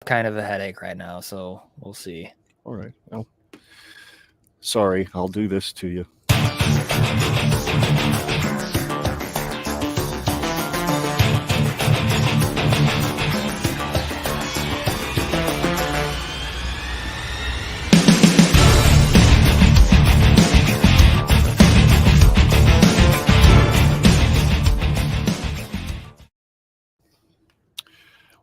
kind of a headache right now, so we'll see. All right. Well, sorry, I'll do this to you.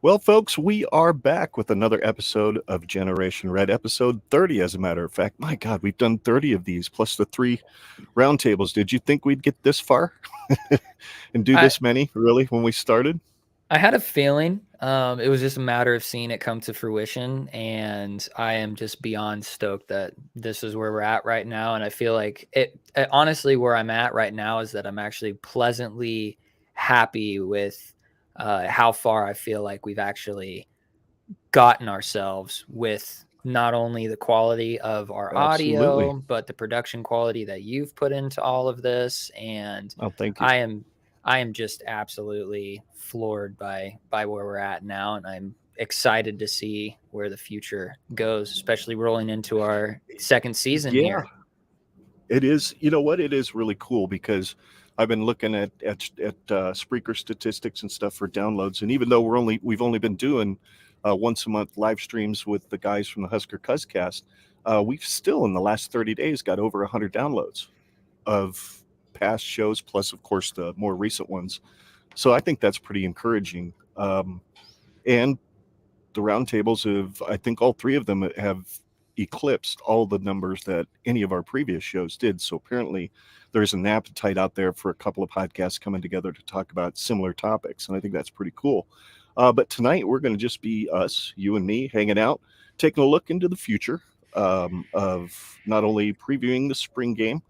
Well, folks, we are back with another episode of Generation Red, episode 30, as a matter of fact. My God, we've done 30 of these, plus the 3 roundtables. Did you think we'd get this far and do I this many, really, when we started? I had a feeling. It was just a matter of seeing it come to fruition, and I am just beyond stoked that this is where we're at right now. And I feel like honestly, where I'm at right now is that I'm actually pleasantly happy with how far I feel like we've actually gotten ourselves with not only the quality of our Absolutely. audio, but the production quality that you've put into all of this. And Oh, thank you. I am I am just absolutely floored by where we're at now, and I'm excited to see where the future goes, especially rolling into our second season Yeah, here. it is. You know what? It is really cool because I've been looking at Spreaker statistics and stuff for downloads, and even though we've only been doing once a month live streams with the guys from the Husker Podcast, we've still in the last 30 days got over 100 downloads of past shows, plus of course the more recent ones. So I think that's pretty encouraging. And the roundtables have, I think all 3 of them have eclipsed all the numbers that any of our previous shows did. So apparently there's an appetite out there for a couple of podcasts coming together to talk about similar topics. And I think that's pretty cool. But tonight we're going to just be us, you and me, hanging out, taking a look into the future of not only previewing the spring game,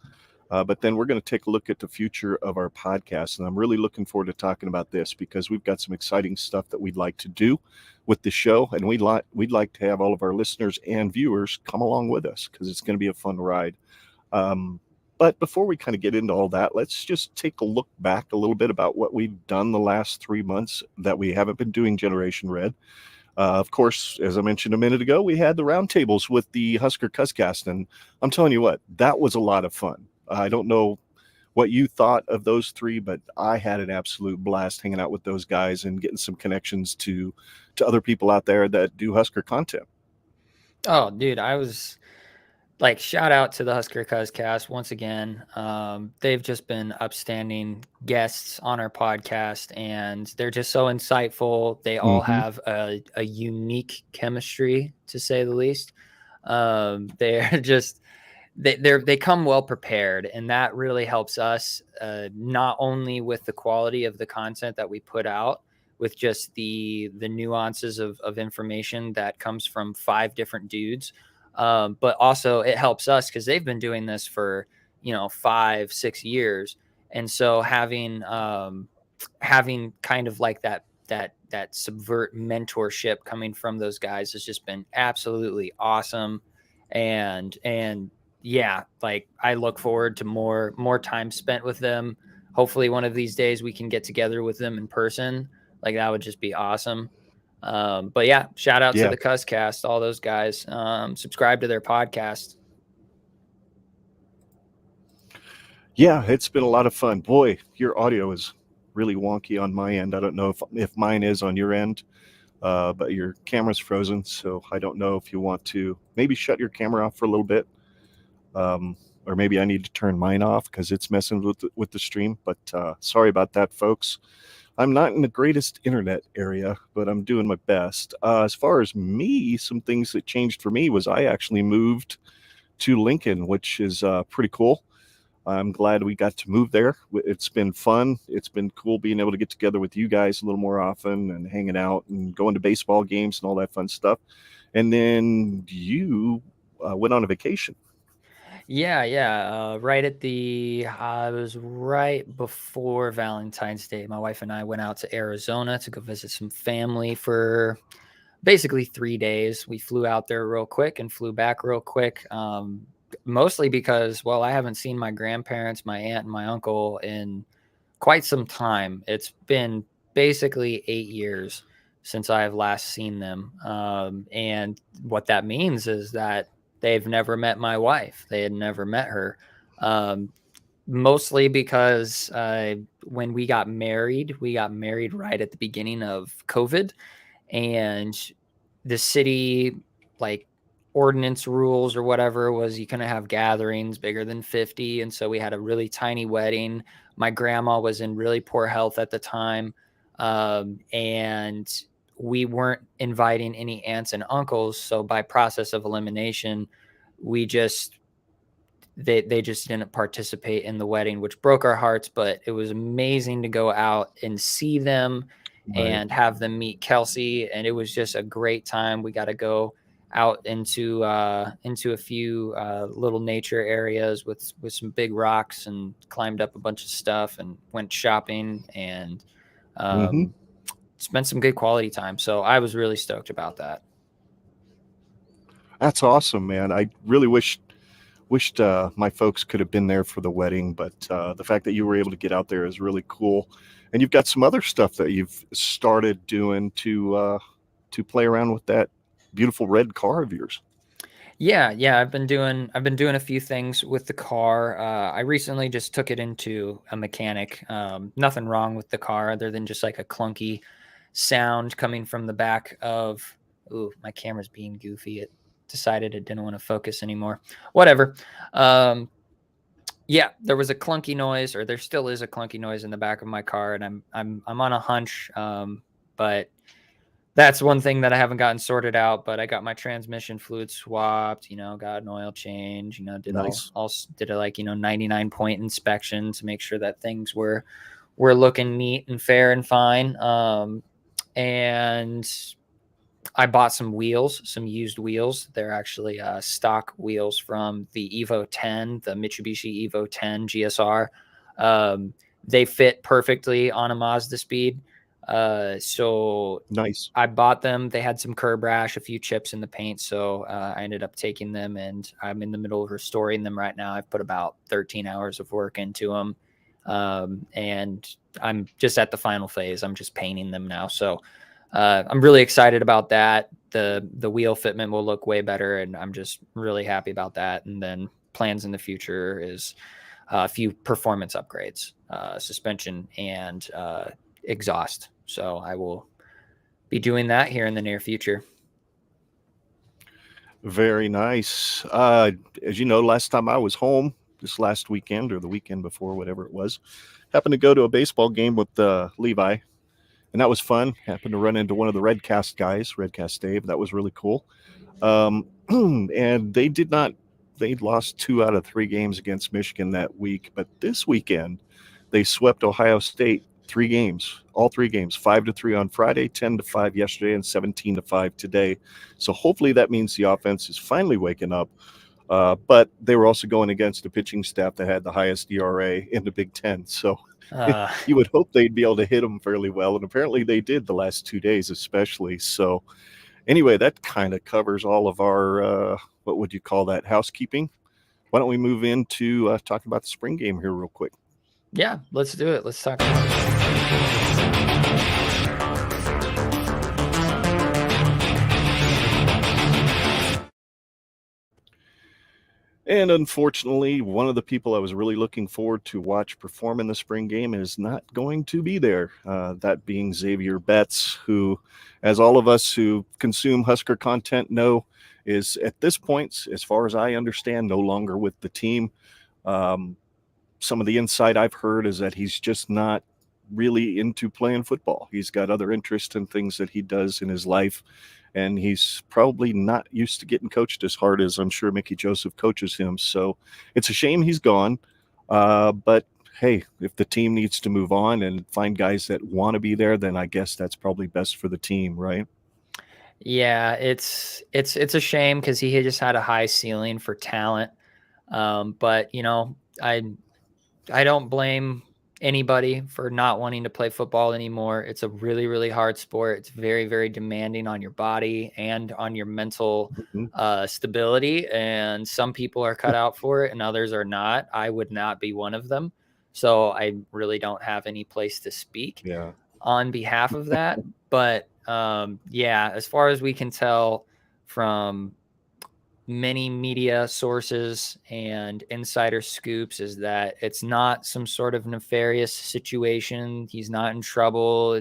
but then we're going to take a look at the future of our podcast. And I'm really looking forward to talking about this because we've got some exciting stuff that we'd like to do with the show. And we'd like to have all of our listeners and viewers come along with us because it's going to be a fun ride. But before we kind of get into all that, let's just take a look back a little bit about what we've done the last 3 months that we haven't been doing Generation Red. Of course, as I mentioned a minute ago, we had the roundtables with the Husker Cuzzcast, and I'm telling you what, that was a lot of fun. I don't know what you thought of those 3, but I had an absolute blast hanging out with those guys and getting some connections to other people out there that do Husker content. Oh, dude, I was like, shout out to the Husker Cast once again. They've just been upstanding guests on our podcast, and they're just so insightful. They all Mm-hmm. have a unique chemistry, to say the least. They're just they come well prepared, and that really helps us, not only with the quality of the content that we put out, with just the nuances of information that comes from 5 different dudes, but also it helps us because they've been doing this for 5-6 years, and so having kind of like that subvert mentorship coming from those guys has just been absolutely awesome. And yeah, like, I look forward to more time spent with them. Hopefully one of these days we can get together with them in person. Like, that would just be awesome. But yeah, shout out to Yeah, the Cuzzcast, all those guys. Subscribe to their podcast. yeah, it's been a lot of fun. Boy, your audio is really wonky on my end. I don't know if mine is on your end, but your camera's frozen, so I don't know if you want to maybe shut your camera off for a little bit. Or maybe I need to turn mine off because it's messing with the stream. But sorry about that, folks. I'm not in the greatest internet area, but I'm doing my best. As far as me, some things that changed for me was I actually moved to Lincoln, which is pretty cool. I'm glad we got to move there. It's been fun. It's been cool being able to get together with you guys a little more often and hanging out and going to baseball games and all that fun stuff. And then you went on a vacation. Yeah. Right at it was right before Valentine's Day. My wife and I went out to Arizona to go visit some family for basically 3 days. We flew out there real quick and flew back real quick. Mostly because, well, I haven't seen my grandparents, my aunt, and my uncle in quite some time. It's been basically 8 years since I have last seen them. And what that means is that they've never met my wife. They had never met her. Mostly because when we got married right at the beginning of COVID, and the city, like, ordinance rules or whatever was you couldn't have gatherings bigger than 50. And so we had a really tiny wedding. My grandma was in really poor health at the time. And we weren't inviting any aunts and uncles. So by process of elimination, we just, they just didn't participate in the wedding, which broke our hearts, but it was amazing to go out and see them and have them meet Kelsey. And it was just a great time. We got to go out into a few little nature areas with some big rocks, and climbed up a bunch of stuff and went shopping, and spent some good quality time. So I was really stoked about that. That's awesome, man. I really wished my folks could have been there for the wedding, but the fact that you were able to get out there is really cool. And you've got some other stuff that you've started doing to play around with that beautiful red car of yours. Yeah. I've been doing a few things with the car. I recently just took it into a mechanic. Nothing wrong with the car other than just like a clunky sound coming from the back of. Ooh, my camera's being goofy. It decided it didn't want to focus anymore. Whatever. Yeah, there was a clunky noise, or there still is a clunky noise in the back of my car, and I'm on a hunch. But that's one thing that I haven't gotten sorted out. But I got my transmission fluid swapped, got an oil change, did Nice. did a 99-point inspection to make sure that things were looking neat and fair and fine. And I bought some used wheels. They're actually stock wheels from the Evo 10, the Mitsubishi Evo 10 GSR. They fit perfectly on a Mazda Speed. So nice. I bought them. They had some curb rash, a few chips in the paint. So I ended up taking them, and I'm in the middle of restoring them right now. I've put about 13 hours of work into them. And I'm just at the final phase. I'm just painting them now. So I'm really excited about that. The wheel fitment will look way better, and I'm just really happy about that. And then plans in the future is a few performance upgrades, suspension and exhaust. So I will be doing that here in the near future. Very nice. As you know, last time I was home, this last weekend or the weekend before, whatever it was, happened to go to a baseball game with Levi. And that was fun. Happened to run into one of the Redcast guys, Redcast Dave. That was really cool. And they'd lost 2 out of 3 games against Michigan that week. But this weekend, they swept Ohio State 3 games, all 3 games, 5-3 on Friday, 10-5 yesterday, and 17-5 today. So hopefully that means the offense is finally waking up. But they were also going against a pitching staff that had the highest ERA in the Big Ten. So you would hope they'd be able to hit them fairly well. And apparently they did the last 2 days, especially. So anyway, that kind of covers all of our, what would you call that, housekeeping. Why don't we move into talking about the spring game here real quick? Yeah, let's do it. Let's talk about it. And unfortunately, one of the people I was really looking forward to watch perform in the spring game is not going to be there. That being Xavier Betts, who, as all of us who consume Husker content know, is at this point, as far as I understand, no longer with the team. Some of the insight I've heard is that he's just not really into playing football. He's got other interests and things that he does in his life. And he's probably not used to getting coached as hard as I'm sure Mickey Joseph coaches him. So it's a shame he's gone. But hey, if the team needs to move on and find guys that want to be there, then I guess that's probably best for the team, right? Yeah, it's a shame because he just had a high ceiling for talent. But I don't blame anybody for not wanting to play football anymore. It's a really, really hard sport. It's very, very demanding on your body and on your mental stability. And some people are cut out for it and others are not. I would not be one of them. So I really don't have any place to speak on behalf of that. But Yeah, as far as we can tell from many media sources and insider scoops, is that it's not some sort of nefarious situation. He's not in trouble.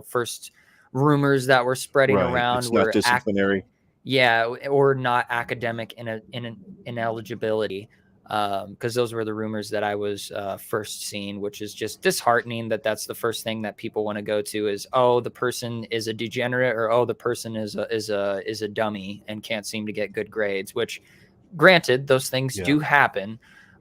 First rumors that were spreading Right. around It's not were disciplinary. or not academic ineligibility, because those were the rumors that I was first seeing, which is just disheartening that that's the first thing that people want to go to is, oh, the person is a degenerate, or, oh, the person is a dummy and can't seem to get good grades, which granted, those things Yeah. do happen,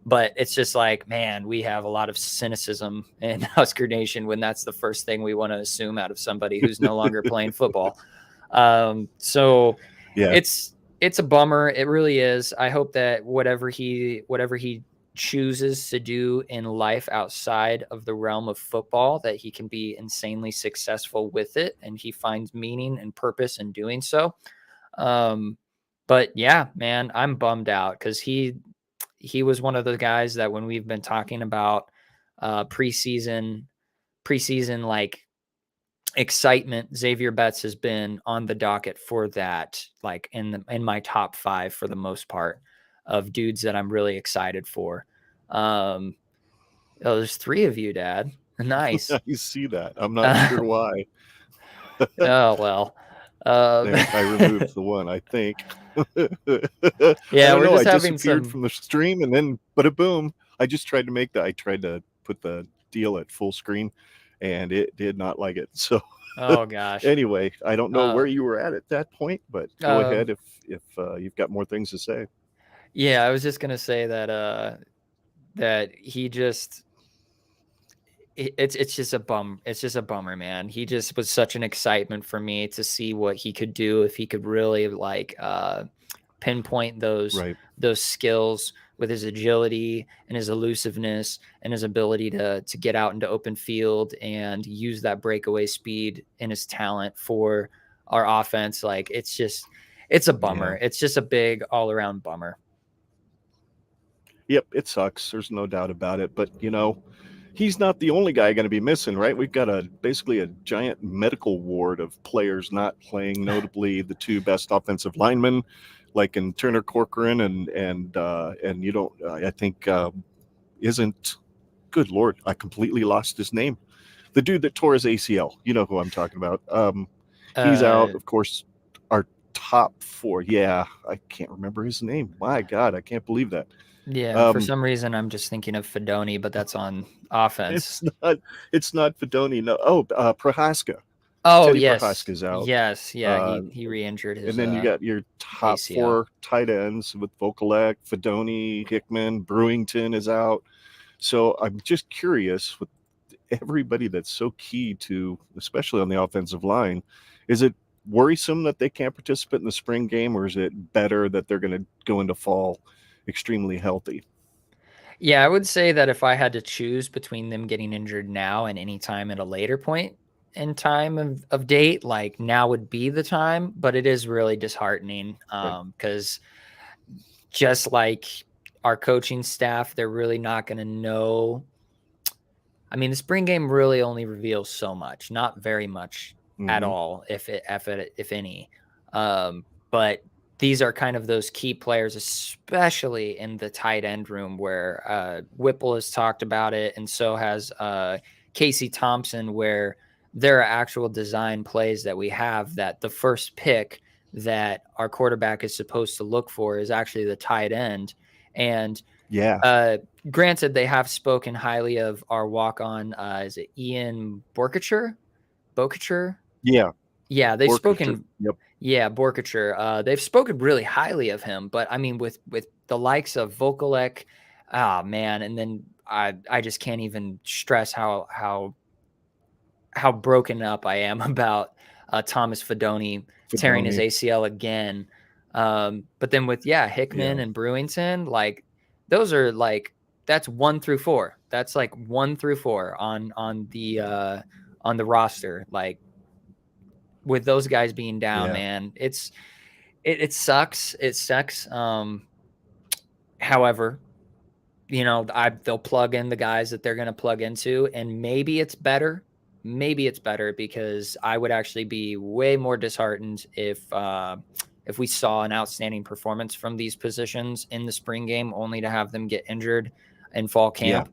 but it's just like, man, we have a lot of cynicism in Husker Nation when that's the first thing we want to assume out of somebody who's no longer playing football. So Yeah. it's a bummer. It really is. I hope that whatever he chooses to do in life outside of the realm of football, that he can be insanely successful with it, and he finds meaning and purpose in doing so. But yeah, man, I'm bummed out because he was one of the guys that when we've been talking about preseason like excitement, Xavier Betts has been on the docket for that, like in my top 5 for the most part of dudes that I'm really excited for. There's 3 of you, Dad. Nice. You see that. I'm not sure why. Oh, well. There, I removed the one, I think. Yeah, I don't we're know. just I having disappeared from the stream, and then, boom! I just tried to I tried to put the deal at full screen, and it did not like it. So, oh gosh. Anyway, I don't know where you were at that point, but go ahead if you've got more things to say. Yeah, I was just gonna say that that he just. It's just a bummer, man. He just was such an excitement for me to see what he could do if he could really pinpoint those skills with his agility and his elusiveness and his ability to get out into open field and use that breakaway speed and his talent for our offense. Like, it's a bummer. Yeah. It's just a big all around bummer. Yep, it sucks. There's no doubt about it. But he's not the only guy going to be missing, right? We've got basically a giant medical ward of players not playing, notably the 2 best offensive linemen, like in Turner Corcoran and you don't, I think, isn't, good Lord, I completely lost his name. The dude that tore his ACL, you know who I'm talking about. He's out, of course. Our top 4. Yeah, I can't remember his name. My God, I can't believe that. Yeah, for some reason I'm just thinking of Fedoni, but that's on offense. It's not Fedoni. No. Oh, Prohaska. Oh, Teddy yes. Prohaska's out. Yes, yeah, he re-injured his. And then you got your top ACL. 4 tight ends with Vokalek, Fedoni, Hickman, Brewington is out. So I'm just curious with everybody that's so key to, especially on the offensive line, is it worrisome that they can't participate in the spring game, or is it better that they're going to go into fall extremely healthy? Yeah, I would say that if I had to choose between them getting injured now and any time at a later point in time of date, like now would be the time, but it is really disheartening because just like our coaching staff, they're really not going to know. I mean, the spring game really only reveals so much, not very much at all, if any. But these are kind of those key players, especially in the tight end room, where Whipple has talked about it, and so has Casey Thompson, where there are actual design plays that we have that the first pick that our quarterback is supposed to look for is actually the tight end. And granted, they have spoken highly of our walk-on. Is it Ian Bokacher? Yeah, they've spoken. Yep. Yeah, Bokacher. They've spoken really highly of him, but I mean, with the likes of Vokalek, man, and then I just can't even stress how broken up I am about Thomas Fedoni tearing his ACL again. But then with Hickman and Brewington, like those are like that's 1 through 4. That's like 1 through 4 on the roster. Like with those guys being down, man, it sucks. It sucks. However, they'll plug in the guys that they're going to plug into, and maybe it's better. maybe it's better, because I would actually be way more disheartened if we saw an outstanding performance from these positions in the spring game, only to have them get injured in fall camp.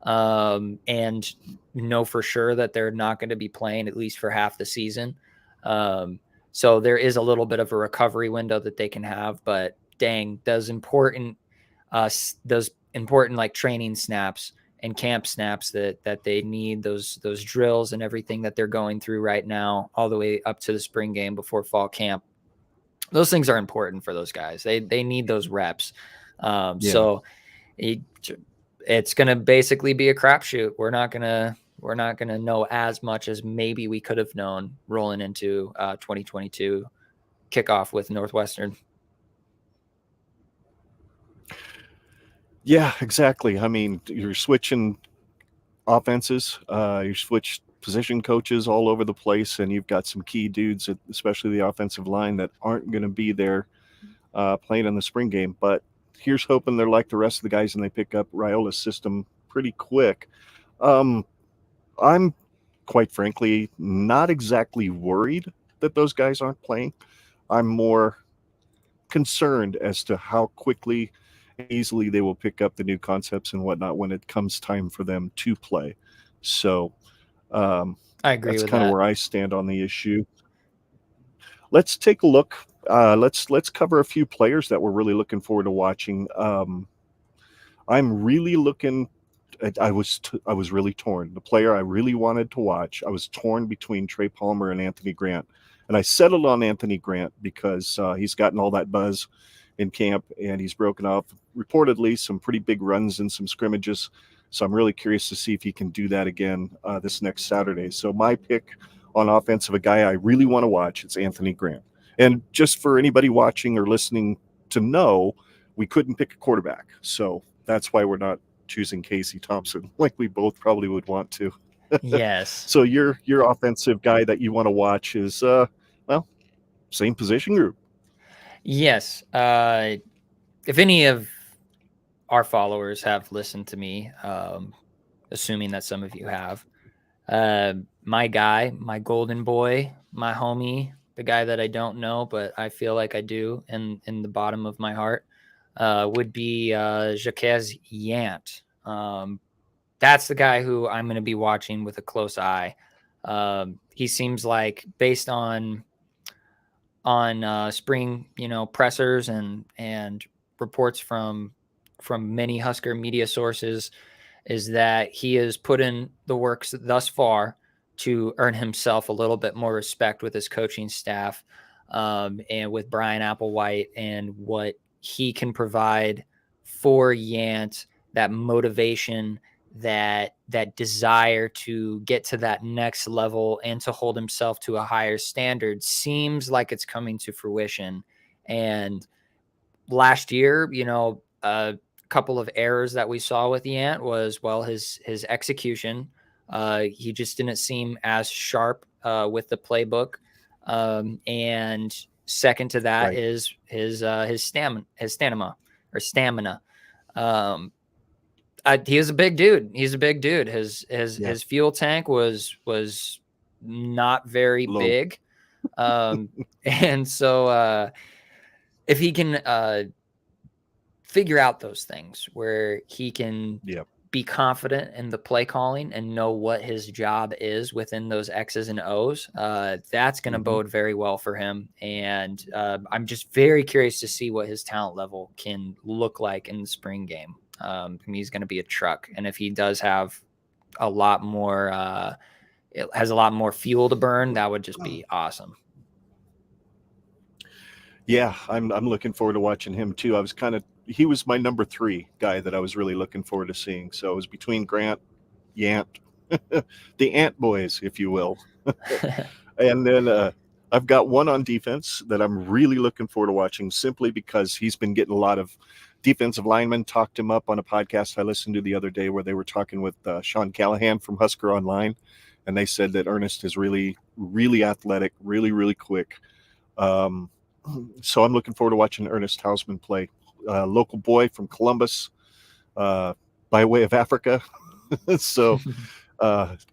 And know for sure that they're not going to be playing at least for half the season. So there is a little bit of a recovery window that they can have, but dang, those important like training snaps and camp snaps that they need, those drills and everything that they're going through right now, all the way up to the spring game before fall camp. Those things are important for those guys. They need those reps. So it's going to basically be a crapshoot. We're not going to know as much as maybe we could have known rolling into 2022 kickoff with Northwestern. Yeah, exactly. I mean, you're switching offenses, you switch position coaches all over the place, and you've got some key dudes, especially the offensive line, that aren't going to be there playing in the spring game. But here's hoping they're like the rest of the guys and they pick up Raiola's system pretty quick. I'm quite frankly not exactly worried that those guys aren't playing. I'm more concerned as to how quickly and easily they will pick up the new concepts and whatnot when it comes time for them to play. So I agree. That's with kind that. of where I stand on the issue. Let's take a look. Let's cover a few players that we're really looking forward to watching. I'm really looking. I was really torn. The player I really wanted to watch, I was torn between Trey Palmer and Anthony Grant, and I settled on Anthony Grant because he's gotten all that buzz in camp, and he's broken off reportedly some pretty big runs in some scrimmages. So I'm really curious to see if he can do that again this next Saturday. So my pick on offense of a guy I really want to watch, it's Anthony Grant. And just for anybody watching or listening to know, we couldn't pick a quarterback. So that's why we're not choosing Casey Thompson like we both probably would want to. Yes. So your offensive guy that you want to watch is, same position group. Yes. If any of our followers have listened to me, assuming that some of you have, my guy, my golden boy, my homie, the guy that I don't know, but I feel like I do in the bottom of my heart, would be Jaquez Yant. That's the guy who I'm going to be watching with a close eye. He seems like, based on spring, pressers and reports from many Husker media sources, is that he has put in the works thus far to earn himself a little bit more respect with his coaching staff, and with Brian Applewhite, and what he can provide for Yant, that motivation, that desire to get to that next level and to hold himself to a higher standard seems like it's coming to fruition. And last year, a couple of errors that we saw with Yant was, his execution. He just didn't seem as sharp with the playbook. And second to that, right, is his stamina. He is a big dude. He's a big dude. His fuel tank was not very Low. big. And so if he can figure out those things where he can be confident in the play calling and know what his job is within those X's and O's, that's going to bode very well for him. And I'm just very curious to see what his talent level can look like in the spring game. He's going to be a truck. And if he does have a lot more, it has a lot more fuel to burn, that would just be awesome. Yeah, I'm looking forward to watching him too. He was my number 3 guy that I was really looking forward to seeing. So it was between Grant, Yant, the Ant Boys, if you will. And then I've got one on defense that I'm really looking forward to watching, simply because he's been getting a lot of defensive linemen talked him up on a podcast I listened to the other day, where they were talking with Sean Callahan from Husker Online. And they said that Ernest is really, really athletic, really, really quick. So I'm looking forward to watching Ernest Hausman play. Local boy from Columbus, by way of Africa. So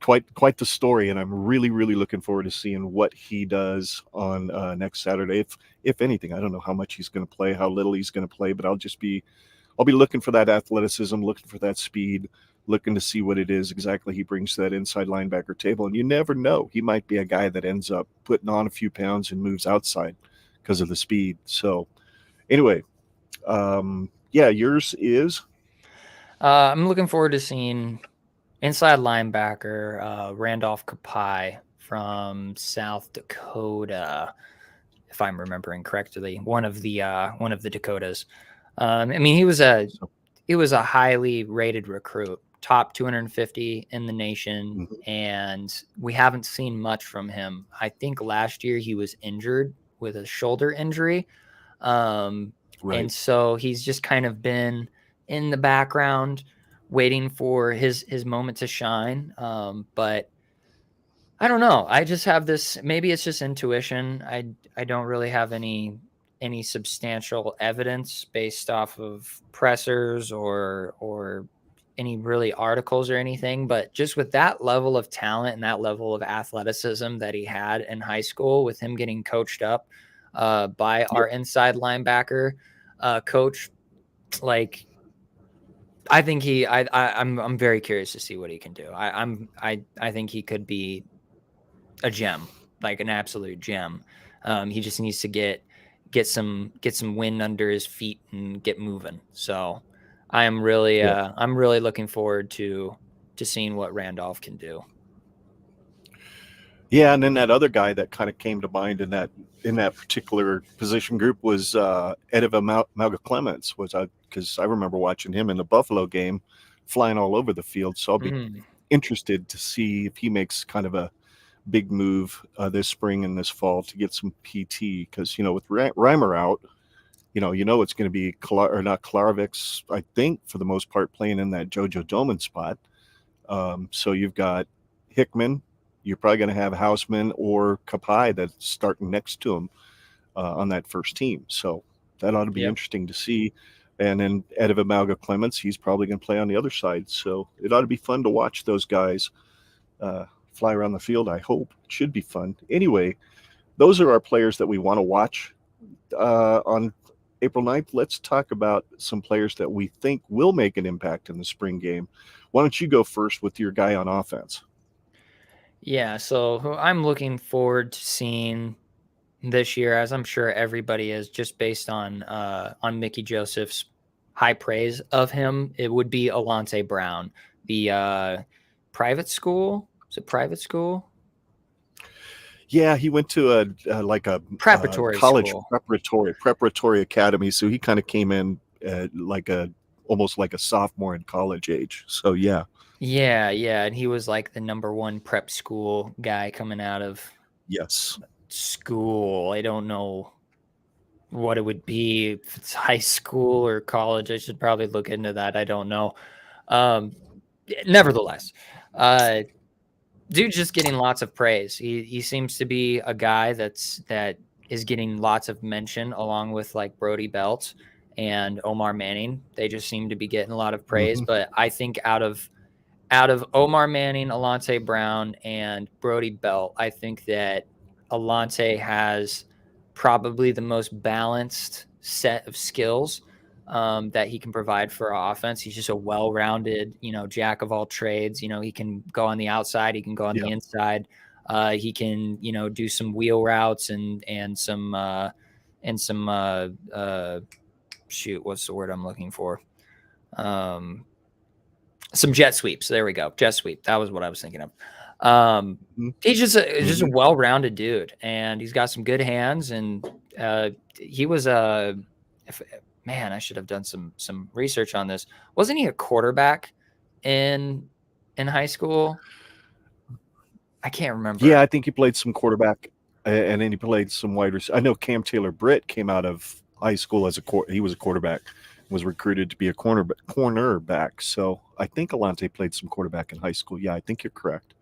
quite the story, and I'm really looking forward to seeing what he does on next Saturday. If anything, I don't know how much he's going to play, how little he's going to play, but I'll be looking for that athleticism, looking for that speed, looking to see what it is exactly he brings to that inside linebacker table. And you never know, he might be a guy that ends up putting on a few pounds and moves outside because of the speed. So anyway, yeah, yours is. I'm looking forward to seeing inside linebacker Randolph Kapai from South Dakota, if I'm remembering correctly, one of the Dakotas. I mean, he was a highly rated recruit, top 250 in the nation, and we haven't seen much from him. I think last year he was injured with a shoulder injury, and so he's just kind of been in the background, waiting for his moment to shine. But I don't know. I just have this. Maybe it's just intuition. I don't really have any substantial evidence based off of pressers or any really articles or anything, but just with that level of talent and that level of athleticism that he had in high school, with him getting coached up by our inside linebacker coach, like I think I'm very curious to see what he can do. I think he could be a gem, like an absolute gem. He just needs to get some wind under his feet and get moving. So I'm really looking forward to seeing what Randolph can do. Yeah, and then that other guy that kind of came to mind in that particular position group was Ediva Malga Clements, because I remember watching him in the Buffalo game, flying all over the field. So I'll be interested to see if he makes kind of a big move this spring and this fall to get some PT, because with Reimer out, it's going to be not Klaravix, I think, for the most part, playing in that Jojo Doman spot. So you've got Hickman. You're probably going to have Houseman or Kapai that's starting next to him on that first team. So that ought to be interesting to see. And then Ediva Malga Clements, he's probably going to play on the other side. So it ought to be fun to watch those guys fly around the field. I hope it should be fun. Anyway, those are our players that we want to watch on April 9th. Let's talk about some players that we think will make an impact in the spring game. Why don't you go first with your guy on offense? Yeah, so who I'm looking forward to seeing this year, as I'm sure everybody is, just based on Mickey Joseph's high praise of him, it would be Alante Brown, the private school. Is it private school? Yeah, he went to a preparatory college school. preparatory academy. So he kind of came in almost like a sophomore in college age. So yeah. Yeah, and he was like the number one prep school guy coming out of school. I don't know what it would be, if it's high school or college. I should probably look into that. I don't know. Nevertheless, dude's just getting lots of praise. He seems to be a guy that is getting lots of mention, along with like Brody Belt and Omar Manning. They just seem to be getting a lot of praise. But I think out of Omar Manning, Alante Brown, and Brody Belt, I think that Alante has probably the most balanced set of skills that he can provide for our offense. He's just a well-rounded, jack of all trades. He can go on the outside, he can go on the inside. He can, do some wheel routes and some shoot, what's the word I'm looking for? Some jet sweeps. There we go. Jet sweep. That was what I was thinking of. He's just a well-rounded dude, and he's got some good hands. And he was I should have done some research on this. Wasn't he a quarterback in high school? I can't remember. Yeah, I think he played some quarterback, and then he played some wide receiver. I know Cam Taylor-Britt came out of high school as he was a quarterback. Was recruited to be a cornerback. So I think Alante played some quarterback in high school. Yeah, I think you're correct.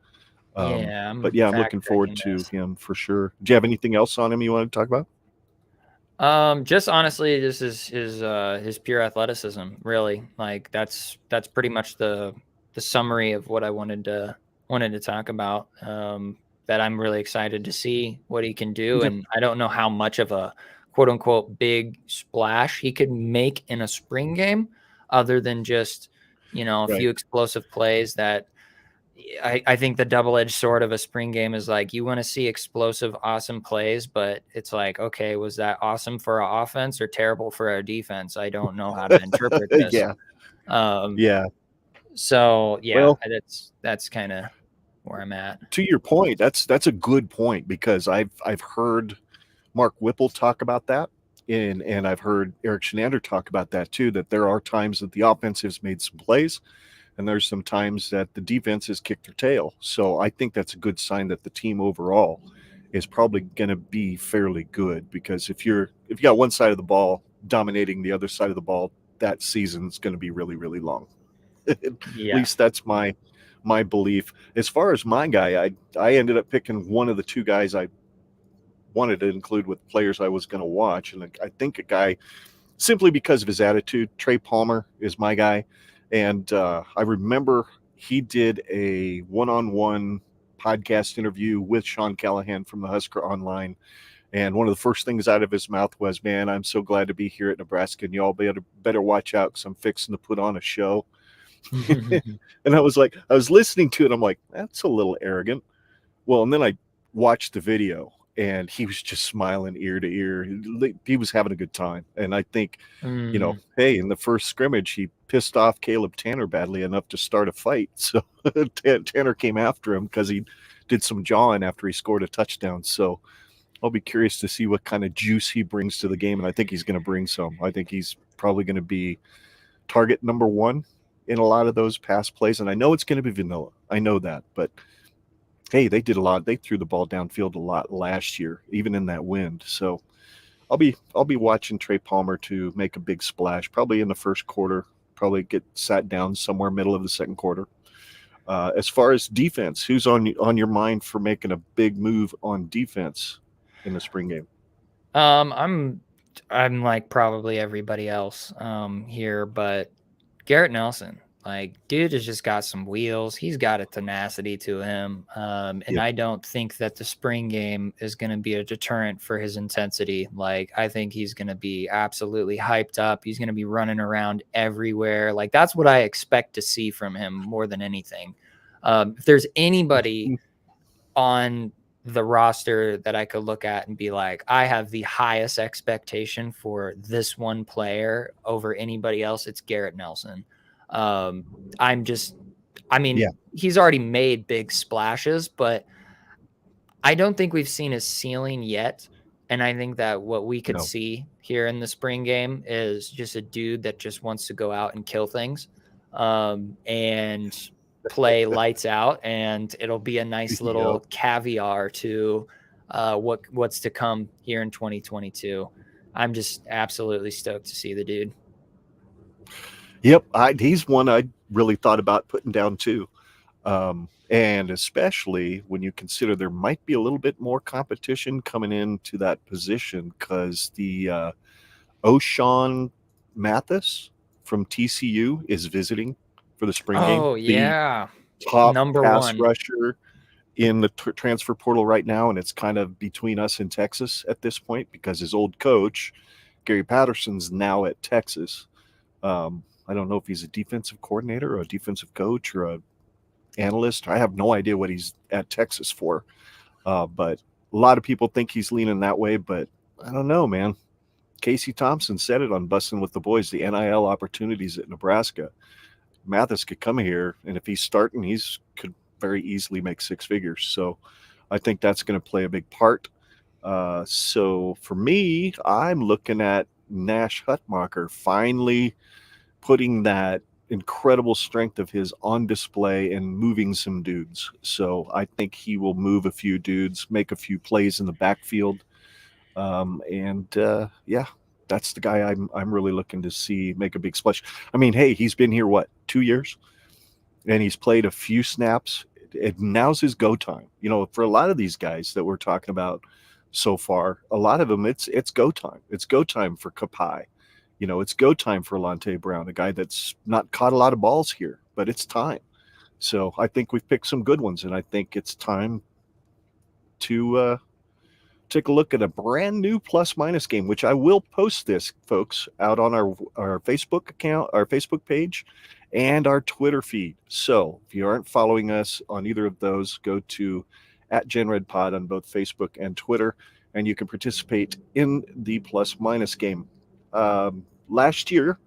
I'm looking forward to him for sure. Do you have anything else on him you want to talk about? Just honestly, just his pure athleticism, really. Like that's pretty much the summary of what I wanted to wanted to talk about, that I'm really excited to see what he can do. Yeah. And I don't know how much of a quote unquote big splash he could make in a spring game, other than just, a Right. few explosive plays that I think the double-edged sword of a spring game is like you want to see explosive, awesome plays, but it's like, okay, was that awesome for our offense or terrible for our defense? I don't know how to interpret this. Yeah. Um, Yeah. so yeah, Well, that's kind of where I'm at. to your point, that's a good point, because I've heard Mark Whipple talk about that, and I've heard Eric Shenander talk about that too. That there are times that the offense has made some plays, and there's some times that the defense has kicked their tail. So I think that's a good sign that the team overall is probably going to be fairly good, because if you got one side of the ball dominating the other side of the ball, that season's going to be really, really long. At Yeah. least that's my belief. As far as my guy, I ended up picking one of the two guys I wanted to include with players I was going to watch, and I think a guy, simply because of his attitude, Trey Palmer is my guy. And I remember he did a one-on-one podcast interview with Sean Callahan from the Husker Online. And one of the first things out of his mouth was, "Man, I'm so glad to be here at Nebraska, and y'all better watch out, because I'm fixing to put on a show." And I was listening to it. I'm like, that's a little arrogant. Well, and then I watched the video, and he was just smiling ear to ear. He was having a good time. And I think, Mm, hey, in the first scrimmage, he pissed off Caleb Tanner badly enough to start a fight. So Tanner came after him because he did some jawing after he scored a touchdown. So I'll be curious to see what kind of juice he brings to the game. And I think he's going to bring some. I think he's probably going to be target number one in a lot of those pass plays. And I know it's going to be vanilla. I know that. But hey, they did a lot. They threw the ball downfield a lot last year, even in that wind. So I'll be watching Trey Palmer to make a big splash, probably in the first quarter, probably get sat down somewhere middle of the second quarter. As far as defense, who's on your mind for making a big move on defense in the spring game? I'm like probably everybody else here, but Garrett Nelson, like, dude has just got some wheels. He's got a tenacity to him. And Yeah. I don't think that the spring game is going to be a deterrent for his intensity. Like, I think he's going to be absolutely hyped up. He's going to be running around everywhere. Like, that's what I expect to see from him more than anything. If there's anybody on the roster that I could look at and be like, I have the highest expectation for this one player over anybody else, it's Garrett Nelson. Yeah. He's already made big splashes, but I don't think we've seen his ceiling yet. And I think that what we could No. see here in the spring game is just a dude that just wants to go out and kill things, and play lights out. And it'll be a nice little Yep. caviar to what's to come here in 2022. I'm just absolutely stoked to see the dude. Yep. He's one I really thought about putting down too. And especially when you consider there might be a little bit more competition coming into that position, because the O'Shawn Mathis from TCU is visiting for the spring game. Oh, The yeah. top Number pass one. rusher in the transfer portal right now, and it's kind of between us and Texas at this point, because his old coach, Gary Patterson's now at Texas. I don't know if he's a defensive coordinator or a defensive coach or a analyst. I have no idea what he's at Texas for. But a lot of people think he's leaning that way, but I don't know, man. Casey Thompson said it on Bussin' with the Boys, the NIL opportunities at Nebraska. Mathis could come here, and if he's starting, could very easily make six figures. So I think that's going to play a big part. So for me, I'm looking at Nash Hutmacher finally putting that incredible strength of his on display and moving some dudes. So I think he will move a few dudes, make a few plays in the backfield. Yeah, that's the guy I'm really looking to see make a big splash. I mean, hey, he's been here, 2 years? And he's played a few snaps. Now's his go time. For a lot of these guys that we're talking about so far, a lot of them, it's go time. It's go time for Kapai. It's go time for Lante Brown, a guy that's not caught a lot of balls here, but it's time. So I think we've picked some good ones, and I think it's time to take a look at a brand new plus minus game, which I will post this, folks, out on our Facebook account, our Facebook page, and our Twitter feed. So if you aren't following us on either of those, go to at GenRedPod on both Facebook and Twitter, and you can participate in the plus minus game. Last year,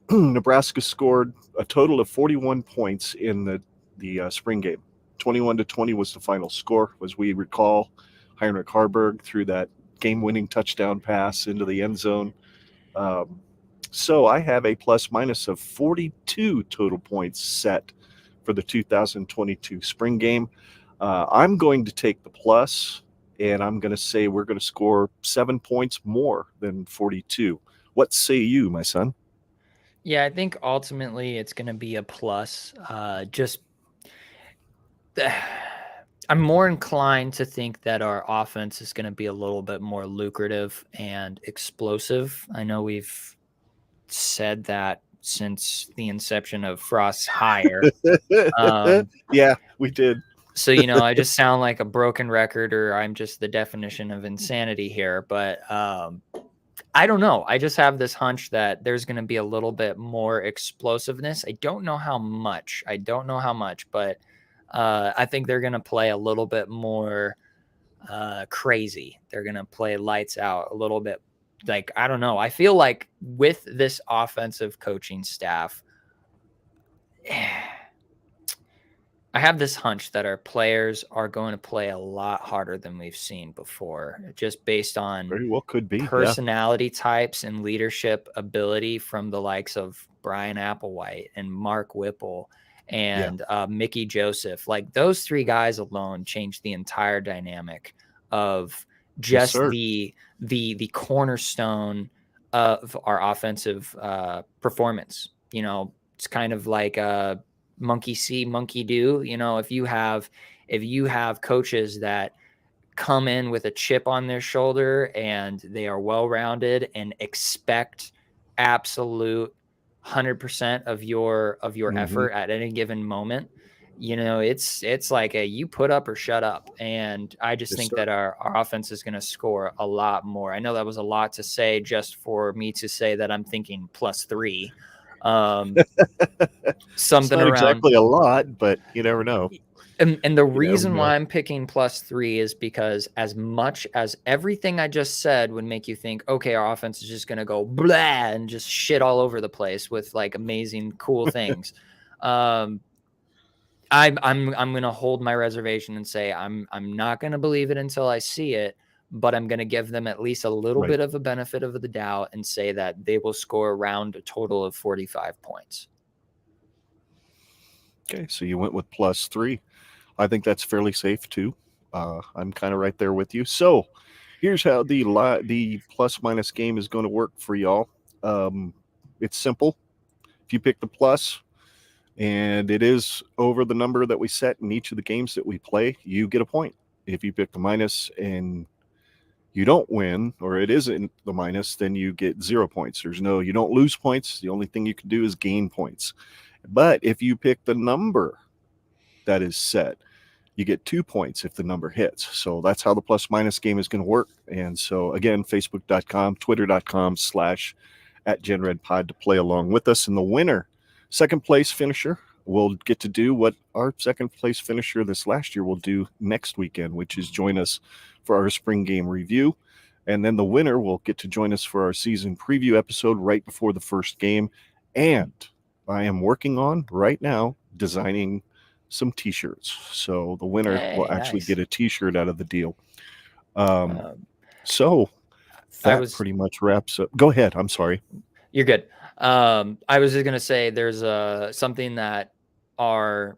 Nebraska scored a total of 41 points in the spring game. 21-20 was the final score, as we recall. Heinrich Harburg threw that game-winning touchdown pass into the end zone. So I have a plus minus of 42 total points set for the 2022 spring game. I'm going to take the plus, and I'm going to say we're going to score 7 points more than 42. What say you, my son? Yeah, I think ultimately it's going to be a plus. I'm more inclined to think that our offense is going to be a little bit more lucrative and explosive. I know we've said that since the inception of Frost's Hire. Yeah, we did. So, I just sound like a broken record, or I'm just the definition of insanity here. But I don't know. I just have this hunch that there's going to be a little bit more explosiveness. I don't know how much, but I think they're going to play a little bit more crazy. They're going to play lights out a little bit. Like, I don't know. I feel like with this offensive coaching staff, I have this hunch that our players are going to play a lot harder than we've seen before, just based on Very well could be personality types and leadership ability from the likes of Brian Applewhite and Mark Whipple and Mickey Joseph. Like, those three guys alone changed the entire dynamic of just the cornerstone of our offensive performance. It's kind of like monkey see, monkey do. If you have coaches that come in with a chip on their shoulder and they are well-rounded and expect absolute 100% of your effort at any given moment, it's like you put up or shut up. And I just think that our offense is going to score a lot more. I know that was a lot to say just for me to say that I'm thinking +3. Something it's not around exactly a lot, but you never know. And the reason why I'm picking +3 is because, as much as everything I just said would make you think, okay, our offense is just going to go blah and just shit all over the place with like amazing, cool things. I'm going to hold my reservation and say I'm not going to believe it until I see it, but I'm going to give them at least a little bit of a benefit of the doubt and say that they will score around a total of 45 points. Okay, so you went with +3. I think that's fairly safe too. I'm kind of right there with you. So here's how the plus minus game is going to work for y'all. It's simple. If you pick the plus and it is over the number that we set in each of the games that we play, you get a point. If you pick the minus and you don't win, or it isn't the minus, then you get 0 points. You don't lose points. The only thing you can do is gain points. But if you pick the number that is set, you get 2 points if the number hits. So that's how the plus minus game is going to work. And so again, facebook.com, twitter.com/@GenRedPod to play along with us. And the winner, second place finisher, will get to do what our second place finisher this last year will do next weekend, which is join us for our spring game review. And then the winner will get to join us for our season preview episode right before the first game. And I am working on right now designing some t-shirts, so the winner will actually get a t-shirt out of the deal. So that pretty much wraps up. Go ahead. I'm sorry. You're good. I was just gonna say there's something that our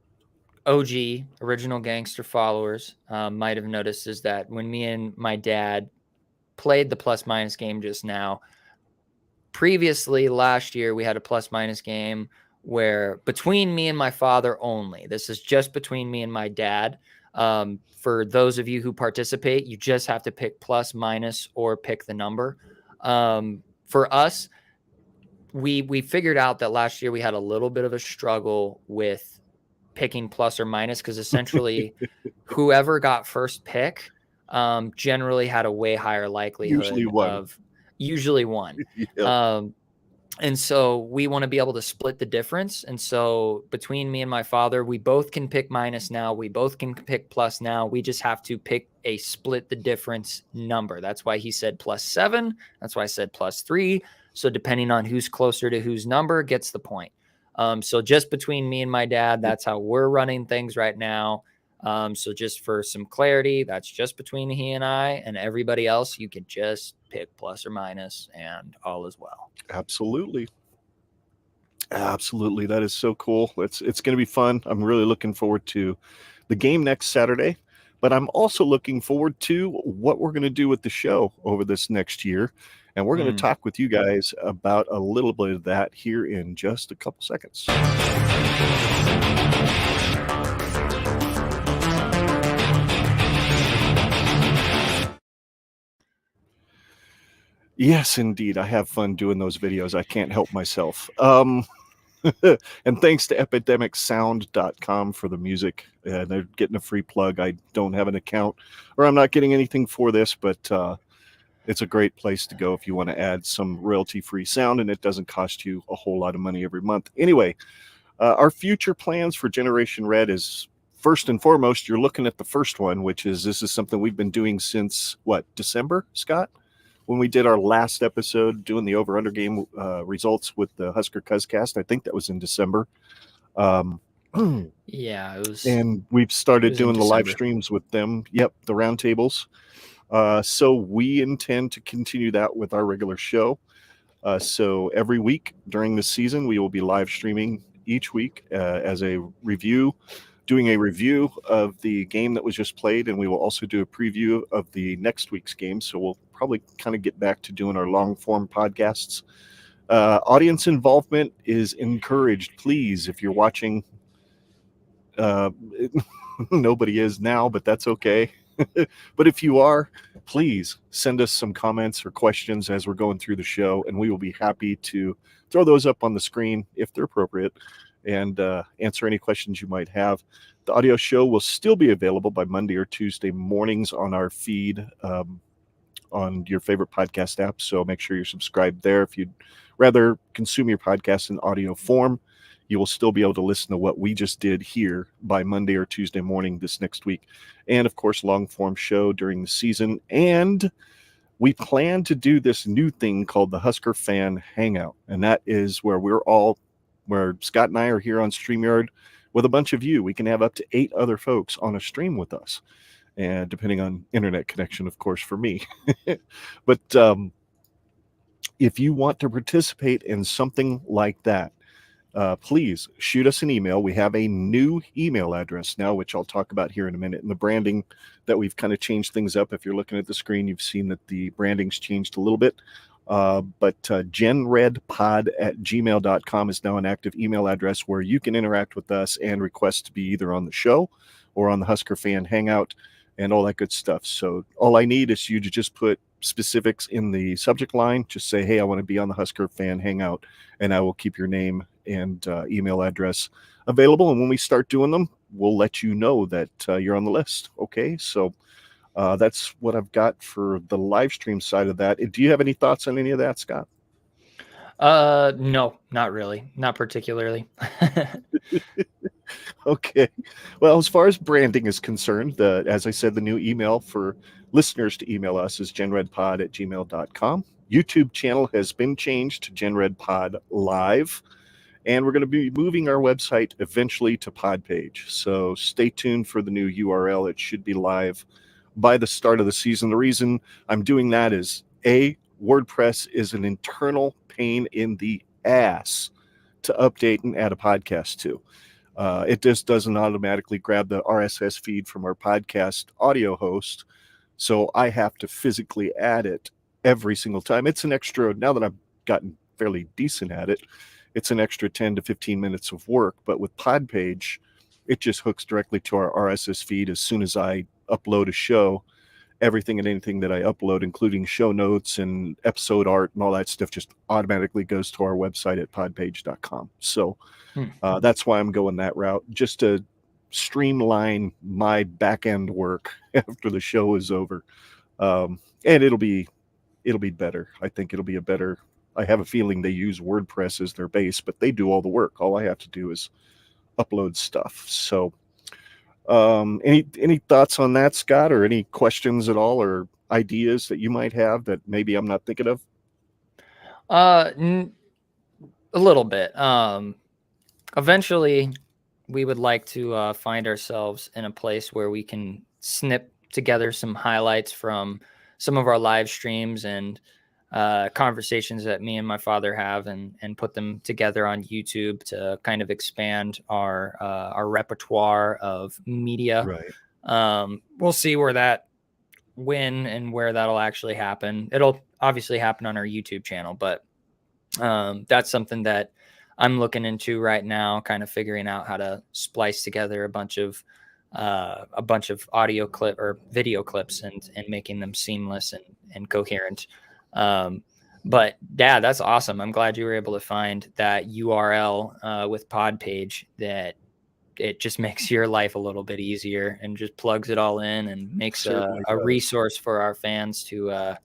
OG original gangster followers might have noticed, is that when me and my dad played the plus minus game just now, previously last year we had a plus minus game where between me and my father only, this is just between me and my dad. For those of you who participate, you just have to pick plus, minus, or pick the number. For us, we figured out that last year we had a little bit of a struggle with picking plus or minus, because essentially whoever got first pick generally had a way higher likelihood usually one. Yeah. And so we want to be able to split the difference. And so between me and my father, we both can pick minus now. We both can pick plus now. We just have to pick a split the difference number. That's why he said +7. That's why I said +3. So depending on who's closer to whose number gets the point. So just between me and my dad, that's how we're running things right now. So just for some clarity, that's just between he and I, and everybody else, you can just pick plus or minus and all is well. Absolutely. That is so cool. It's going to be fun. I'm really looking forward to the game next Saturday, but I'm also looking forward to what we're going to do with the show over this next year. And we're going to talk with you guys about a little bit of that here in just a couple seconds. Yes, indeed. I have fun doing those videos. I can't help myself. And thanks to epidemicsound.com for the music. They're getting a free plug. I don't have an account, or I'm not getting anything for this, but it's a great place to go if you want to add some royalty-free sound, and it doesn't cost you a whole lot of money every month. Anyway, our future plans for Generation Red is, first and foremost, you're looking at the first one, which is, this is something we've been doing since, December, Scott? When we did our last episode doing the over-under game results with the Husker Podcast. I think that was in December. Yeah, it was. And we've started doing the live streams with them. Yep, the roundtables. So we intend to continue that with our regular show. So every week during the season, we will be live streaming each week as a review, doing a review of the game that was just played, and we will also do a preview of the next week's game. So we'll probably kind of get back to doing our long form podcasts. Audience involvement is encouraged. Please, if you're watching, nobody is now, but that's okay. But if you are, please send us some comments or questions as we're going through the show, and we will be happy to throw those up on the screen if they're appropriate and answer any questions you might have. The audio show will still be available by Monday or Tuesday mornings on our feed on your favorite podcast app. So make sure you're subscribed there. If you'd rather consume your podcast in audio form, you will still be able to listen to what we just did here by Monday or Tuesday morning this next week. And of course, long form show during the season. And we plan to do this new thing called the Husker Fan Hangout. And that is where where Scott and I are here on StreamYard with a bunch of you. We can have up to 8 other folks on a stream with us. And depending on internet connection, of course, for me. But if you want to participate in something like that, please shoot us an email. We have a new email address now, which I'll talk about here in a minute. And the branding that we've kind of changed things up. If you're looking at the screen, you've seen that the branding's changed a little bit. But GenRedPod@gmail.com is now an active email address where you can interact with us and request to be either on the show or on the Husker Fan Hangout and all that good stuff. So all I need is you to just put specifics in the subject line. Just say, hey, I want to be on the Husker Fan Hangout, and I will keep your name and email address available. And when we start doing them, we'll let you know that you're on the list. Okay, so that's what I've got for the live stream side of that. Do you have any thoughts on any of that, Scott? No, not really. Not particularly. Okay. Well, as far as branding is concerned, as I said, the new email for listeners to email us is genredpod@gmail.com. YouTube channel has been changed to GenRedPod Live, and we're going to be moving our website eventually to Podpage. So stay tuned for the new URL. It should be live by the start of the season. The reason I'm doing that is, WordPress is an internal pain in the ass to update and add a podcast to. It just doesn't automatically grab the RSS feed from our podcast audio host. So I have to physically add it every single time. It's an extra, now that I've gotten fairly decent at it, it's an extra 10 to 15 minutes of work. But with Podpage, it just hooks directly to our RSS feed as soon as I upload a show. everything and anything that I upload, including show notes and episode art and all that stuff, just automatically goes to our website at podpage.com. So that's why I'm going that route, just to streamline my back end work after the show is over. And it'll be better. I think it'll be a better. I have a feeling they use WordPress as their base, but they do all the work. All I have to do is upload stuff. So, any thoughts on that, Scott, or any questions at all, or ideas that you might have that maybe I'm not thinking of? A little bit. Eventually, we would like to find ourselves in a place where we can snip together some highlights from some of our live streams and conversations that me and my father have, and put them together on YouTube to kind of expand our repertoire of media. Right. We'll see when and where that'll actually happen. It'll obviously happen on our YouTube channel, but that's something that I'm looking into right now, kind of figuring out how to splice together a bunch of audio clip or video clips and making them seamless and coherent. But yeah, that's awesome. I'm glad you were able to find that URL with Podpage, that it just makes your life a little bit easier and just plugs it all in and makes a resource for our fans to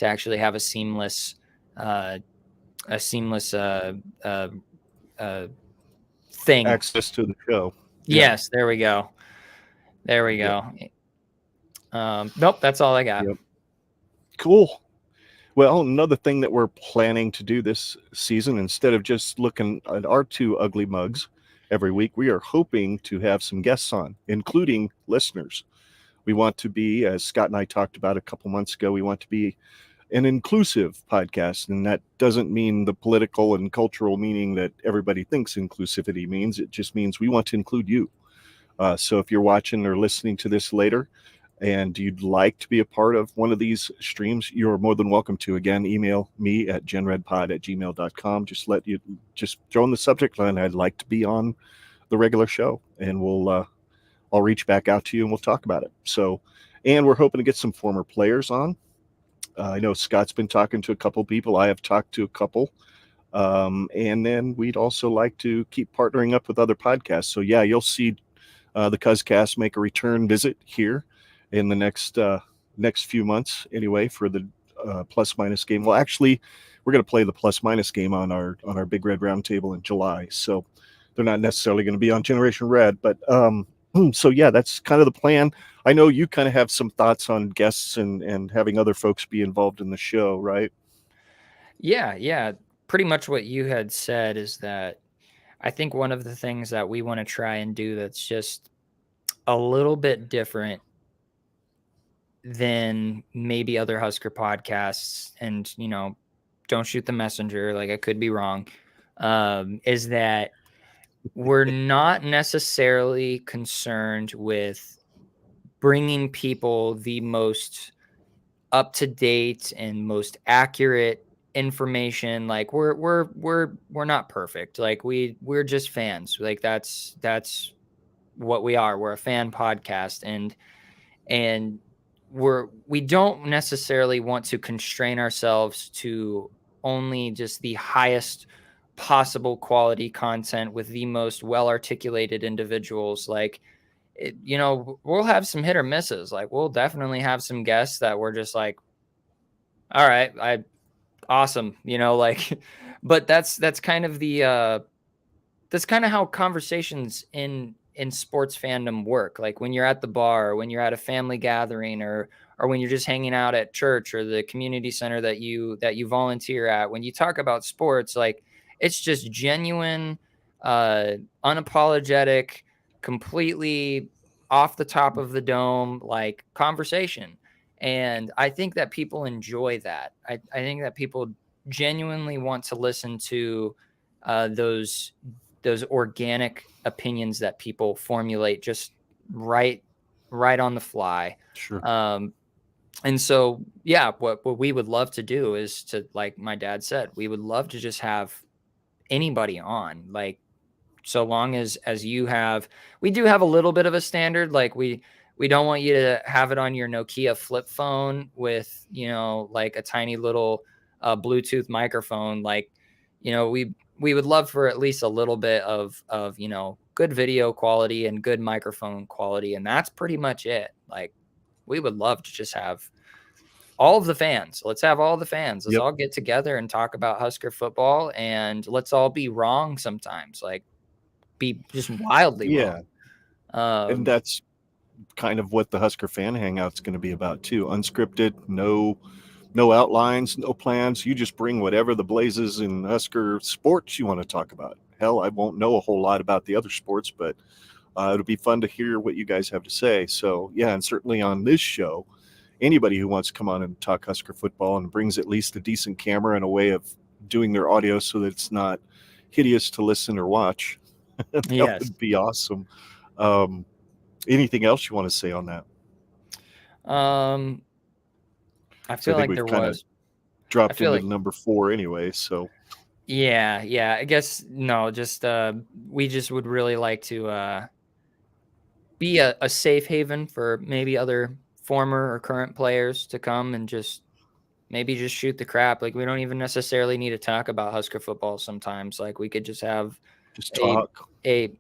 actually have a seamless thing. Access to the show. Yes, there we go. Nope, that's all I got. Yep. Cool. Well, another thing that we're planning to do this season, instead of just looking at our two ugly mugs every week, we are hoping to have some guests on, including listeners. We want to be, as Scott and I talked about a couple months ago, we want to be an inclusive podcast. And that doesn't mean the political and cultural meaning that everybody thinks inclusivity means. It just means we want to include you. So if you're watching or listening to this later and you'd like to be a part of one of these streams, you're more than welcome to. Again, email me at GenRedPod@gmail.com. Just throw in the subject line, I'd like to be on the regular show, and I'll reach back out to you and we'll talk about it. So, and we're hoping to get some former players on. I know Scott's been talking to a couple people. I have talked to a couple. And then we'd also like to keep partnering up with other podcasts. So yeah, you'll see the Cuzcast make a return visit here in the next few months anyway, for the plus minus game. Well, actually, we're going to play the plus minus game on our Big Red Roundtable in July. So they're not necessarily going to be on Generation Red, but so yeah, that's kind of the plan. I know you kind of have some thoughts on guests and having other folks be involved in the show, right? Yeah. Pretty much what you had said is that I think one of the things that we want to try and do that's just a little bit different than maybe other Husker podcasts, and, don't shoot the messenger, like I could be wrong, is that we're not necessarily concerned with bringing people the most up-to-date and most accurate information. Like we're not perfect. Like we're just fans. Like that's what we are. We're a fan podcast, and we don't necessarily want to constrain ourselves to only just the highest possible quality content with the most well-articulated individuals. Like, we'll have some hit or misses. Like we'll definitely have some guests that we're just like, all right, awesome, like, but that's kind of that's kind of how conversations in sports fandom work. Like when you're at the bar, or when you're at a family gathering, or when you're just hanging out at church or the community center that you volunteer at, when you talk about sports, like it's just genuine, unapologetic, completely off the top of the dome, like conversation. And I think that people enjoy that. I think that people genuinely want to listen to those organic opinions that people formulate just right on the fly. Sure. And so, yeah, what we would love to do is to, like my dad said, we would love to just have anybody on, like, so long as we do have a little bit of a standard. Like we We don't want you to have it on your Nokia flip phone with, like a tiny little Bluetooth microphone. Like, we would love for at least a little bit of good video quality and good microphone quality. And that's pretty much it. Like, we would love to just have all of the fans. Let's have all the fans. Let's Yep. all get together and talk about Husker football, and let's all be wrong sometimes. Like, be just wildly Yeah. wrong. And that's kind of what the Husker Fan Hangout's going to be about too. Unscripted, no outlines, no plans. You just bring whatever the blazes in Husker sports you want to talk about. Hell, I won't know a whole lot about the other sports, but it'll be fun to hear what you guys have to say. So yeah, and certainly on this show, anybody who wants to come on and talk Husker football and brings at least a decent camera and a way of doing their audio so that it's not hideous to listen or watch, that Yes. would be awesome. Anything else you want to say on that? I feel like there was. Dropped into number 4 anyway, so. Yeah. I guess no, just we just would really like to be a safe haven for maybe other former or current players to come and just shoot the crap. Like, we don't even necessarily need to talk about Husker football sometimes. Like, we could just have talk a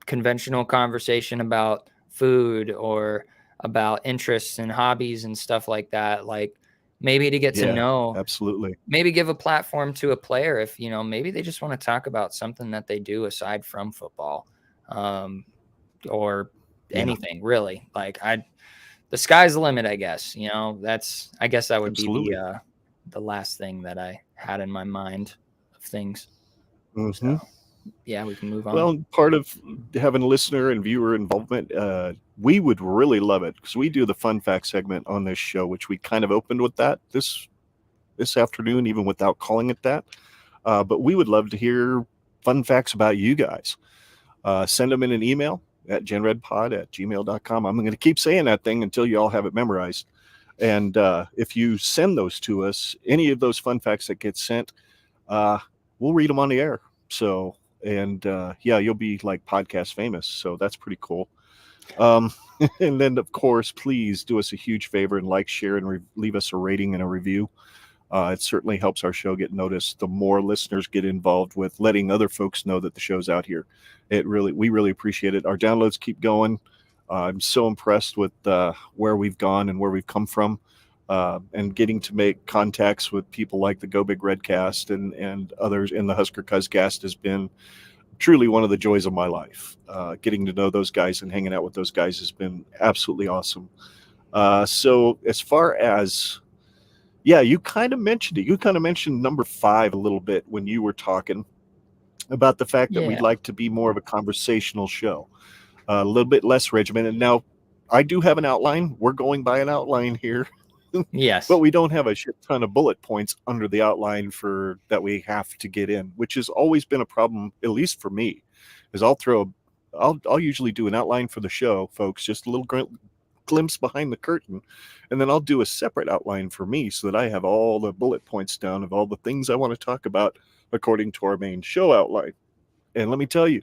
conventional conversation about food or about interests and hobbies and stuff like that. Like, maybe to get to know, absolutely, maybe give a platform to a player if, maybe they just want to talk about something that they do aside from football, or anything really. Like, the sky's the limit, I guess. I guess that would absolutely be the last thing that I had in my mind of things. Mm-hmm. So, yeah, we can move on. Well, part of having listener and viewer involvement, we would really love it, because we do the fun fact segment on this show, which we kind of opened with that this afternoon, even without calling it that. But we would love to hear fun facts about you guys. Send them in an email at GenRedPod@gmail.com. I'm going to keep saying that thing until you all have it memorized. And if you send those to us, any of those fun facts that get sent, we'll read them on the air. So, and you'll be like podcast famous. So that's pretty cool. And then, of course, please do us a huge favor and like, share, and leave us a rating and a review. It certainly helps our show get noticed. The more listeners get involved with letting other folks know that the show's out here, we really appreciate it. Our downloads keep going. I'm so impressed with where we've gone and where we've come from, and getting to make contacts with people like the Go Big Redcast and others in the Husker Cuzcast has been truly one of the joys of my life. Getting to know those guys and hanging out with those guys has been absolutely awesome. So as far as, you kind of mentioned it. You kind of mentioned number 5 a little bit when you were talking about the fact that we'd like to be more of a conversational show, a little bit less regimented. Now, I do have an outline. We're going by an outline here. Yes. But we don't have a shit ton of bullet points under the outline for that we have to get in, which has always been a problem, at least for me, is I'll usually do an outline for the show, folks, just a little glimpse behind the curtain, and then I'll do a separate outline for me so that I have all the bullet points down of all the things I want to talk about according to our main show outline. And let me tell you,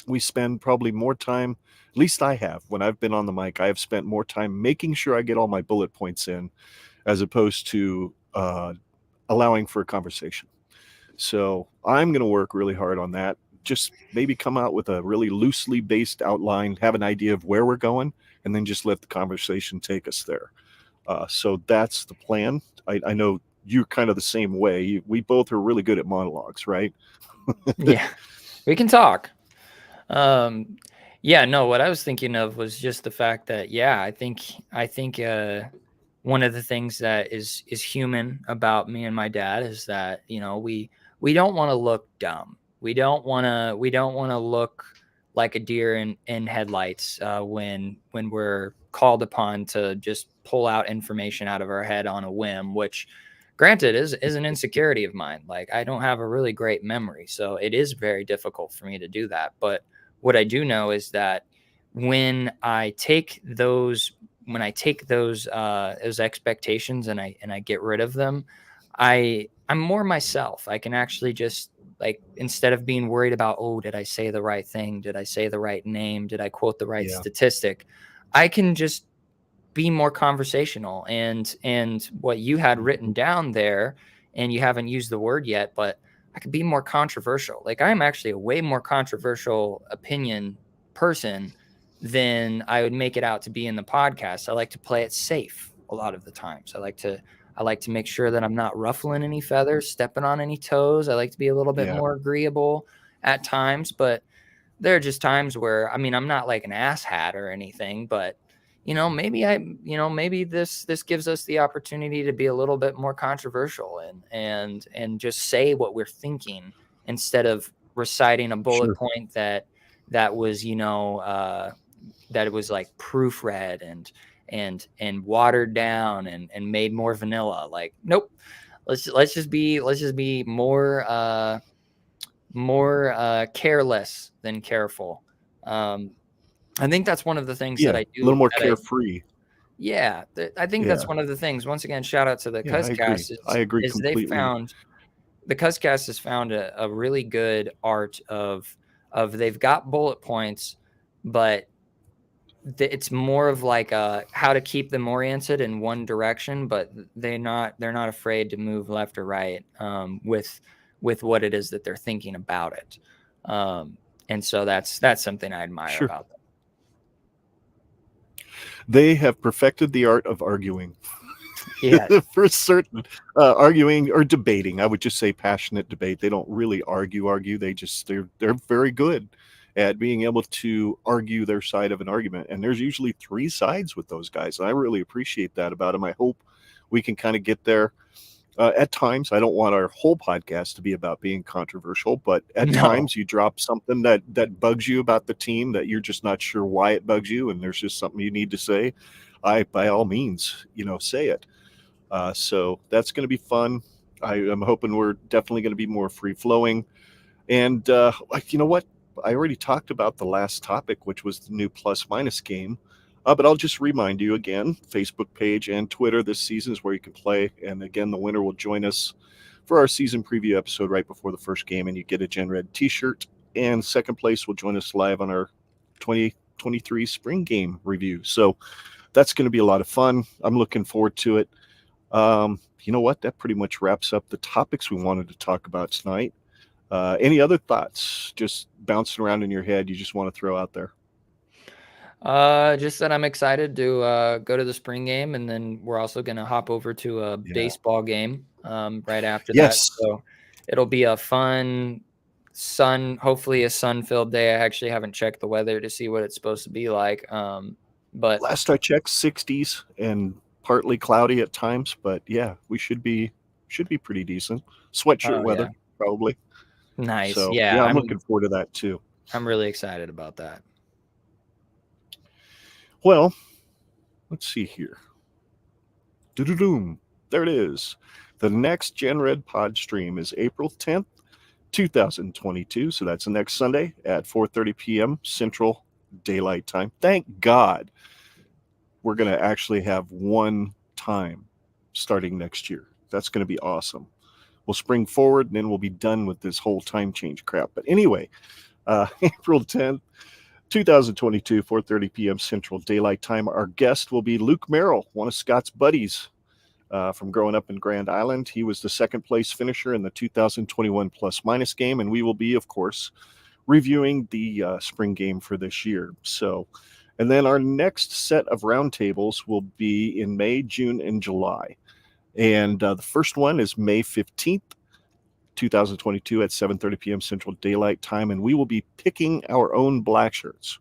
we spend probably more time, at least I have, when I've been on the mic, I have spent more time making sure I get all my bullet points in as opposed to allowing for a conversation. So I'm going to work really hard on that. Just maybe come out with a really loosely based outline, have an idea of where we're going, and then just let the conversation take us there. So that's the plan. I know you're kind of the same way. We both are really good at monologues, right? Yeah, we can talk. What I was thinking of was just the fact that, I think one of the things that is human about me and my dad is that, we don't want to look dumb. We don't want to look like a deer in headlights when we're called upon to just pull out information out of our head on a whim, which, granted, is an insecurity of mine. Like, I don't have a really great memory, so it is very difficult for me to do that. But what I do know is that when I take those expectations and I get rid of them, I'm more myself. I can actually just, like, instead of being worried about, oh, did I say the right thing? Did I say the right name? Did I quote the right statistic? I can just be more conversational, and what you had written down there, and you haven't used the word yet, but I could be more controversial. Like, I'm actually a way more controversial opinion person than I would make it out to be in the podcast. I like to play it safe a lot of the times. I like to make sure that I'm not ruffling any feathers, stepping on any toes. I like to be a little bit more agreeable at times, but there are just times where, I mean, I'm not like an asshat or anything, but maybe this gives us the opportunity to be a little bit more controversial and just say what we're thinking instead of reciting a bullet point that was, that it was like proofread and watered down and made more vanilla. Like, nope. Let's just be more careless than careful. I think that's one of the things that I do. A little more carefree. I think that's one of the things. Once again, shout out to the Cuzzcast. I agree completely. The Cuzzcast has found a really good art of they've got bullet points, but it's more of like how to keep them oriented in one direction, but they're not afraid to move left or right with what it is that they're thinking about it. And so that's something I admire about them. They have perfected the art of arguing. Yeah, for certain. Arguing or debating. I would just say passionate debate. They don't really argue. They're very good at being able to argue their side of an argument. And there's usually 3 sides with those guys. And I really appreciate that about them. I hope we can kind of get there. At times, I don't want our whole podcast to be about being controversial, but at times you drop something that bugs you about the team that you're just not sure why it bugs you, and there's just something you need to say. By all means, say it. So that's going to be fun. I'm hoping we're definitely going to be more free-flowing. And you know what? I already talked about the last topic, which was the new plus-minus game. But I'll just remind you again, Facebook page and Twitter this season is where you can play. And again, the winner will join us for our season preview episode right before the first game, and you get a GenRed t-shirt. And second place will join us live on our 2023 spring game review. So that's going to be a lot of fun. I'm looking forward to it. You know what? That pretty much wraps up the topics we wanted to talk about tonight. Any other thoughts just bouncing around in your head you just want to throw out there? Just that I'm excited to go to the spring game, and then we're also going to hop over to a baseball game right after that. So it'll be a fun hopefully a sun-filled day. I actually haven't checked the weather to see what it's supposed to be like. But last I checked, 60s and partly cloudy at times. But yeah, we should be pretty decent. Sweatshirt weather, probably. Nice. So, I'm looking forward to that too. I'm really excited about that. Well, let's see here. There it is. The next GenRedPod stream is April 10th, 2022. So that's the next Sunday at 4:30 p.m. Central Daylight Time. Thank God we're going to actually have one time starting next year. That's going to be awesome. We'll spring forward and then we'll be done with this whole time change crap. But anyway, April 10th. 2022, 4:30 p.m. Central Daylight Time. Our guest will be Luke Merrill, one of Scott's buddies from growing up in Grand Island. He was the second place finisher in the 2021 plus-minus game, and we will be, of course, reviewing the spring game for this year. So, and then our next set of roundtables will be in May, June, and July. And the first one is May 15th. 2022 at 7:30 p.m. Central Daylight Time, and we will be picking our own black shirts,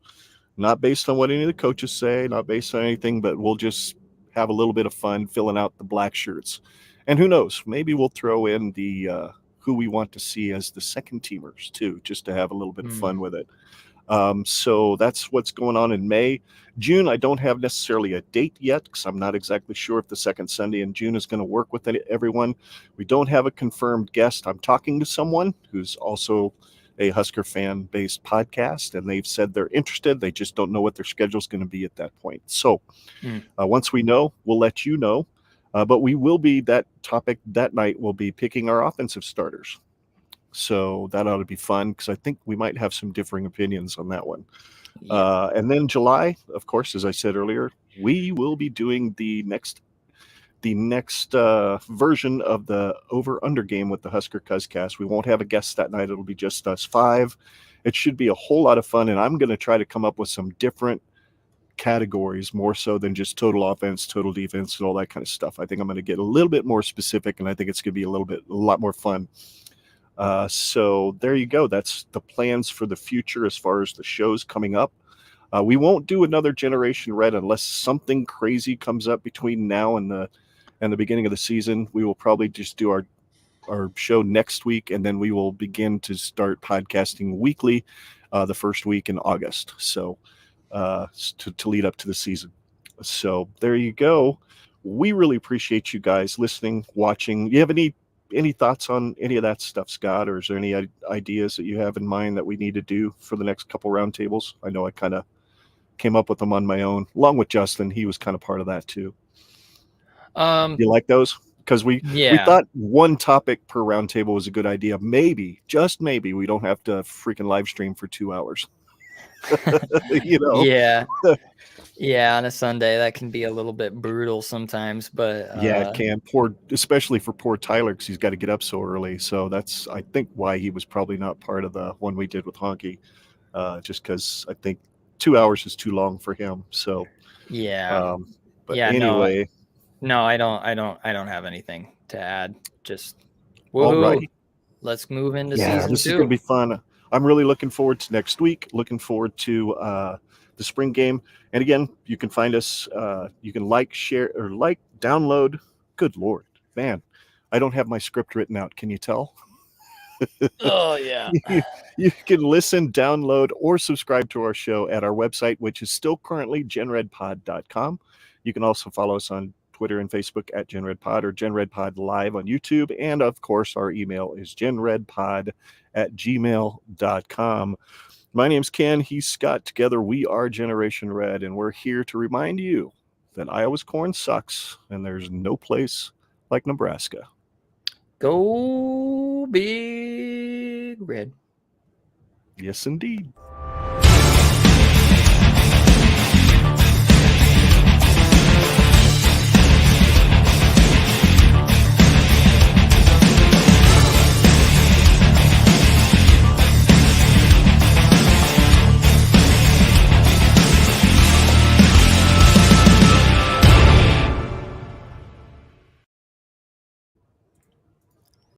not based on what any of the coaches say, not based on anything, but we'll just have a little bit of fun filling out the black shirts. And who knows, maybe we'll throw in the who we want to see as the second teamers too, just to have a little bit of fun with it. So that's what's going on in May. June, I don't have necessarily a date yet because I'm not exactly sure if the second Sunday in June is going to work with everyone. We don't have a confirmed guest. I'm talking to someone who's also a Husker fan-based podcast, and they've said they're interested. They just don't know what their schedule is going to be at that point. So once we know, we'll let you know. But we will be, that topic that night will be picking our offensive starters. So that ought to be fun because I think we might have some differing opinions on that one. Yeah. And then July, of course, as I said earlier, we will be doing the next version of the over under game with the Husker Cuzcast. We won't have a guest that night. It'll be just us five. It should be a whole lot of fun. And I'm going to try to come up with some different categories, more so than just total offense, total defense, and all that kind of stuff. I think I'm going to get a little bit more specific, and I think it's going to be a lot more fun. So there you go. That's the plans for the future as far as the shows coming up. We won't do another Generation Red unless something crazy comes up between now and the beginning of the season. We will probably just do our show next week, and then we will begin to start podcasting weekly the first week in August. So to lead up to the season. So there you go. We really appreciate you guys listening, watching. You have any thoughts on any of that stuff, Scott, or is there any ideas that you have in mind that we need to do for the next couple roundtables? I know I kind of came up with them on my own, along with Justin. He was kind of part of that too. You like those? Because we thought one topic per roundtable was a good idea. Maybe, just maybe, we don't have to freaking live stream for 2 hours. Yeah, on a Sunday that can be a little bit brutal sometimes, but it can. Especially for poor Tyler, because he's got to get up so early. So that's, I think, why he was probably not part of the one we did with Honky, just because I think 2 hours is too long for him. So anyway, no, I don't have anything to add. Just all right, let's move into season 2. This is gonna be fun. I'm really looking forward to next week. Looking forward to the spring game. And again, you can find us. You can share, or download. Good Lord, man, I don't have my script written out. Can you tell? Oh, yeah. You can listen, download, or subscribe to our show at our website, which is still currently GenRedPod.com. You can also follow us on Twitter and Facebook at GenRedPod, or GenRedPod Live on YouTube. And, of course, our email is genredpod@gmail.com. My name's Ken. He's Scott. Together, we are Generation Red, and we're here to remind you that Iowa's corn sucks, and there's no place like Nebraska. Go Big Red. Yes, indeed.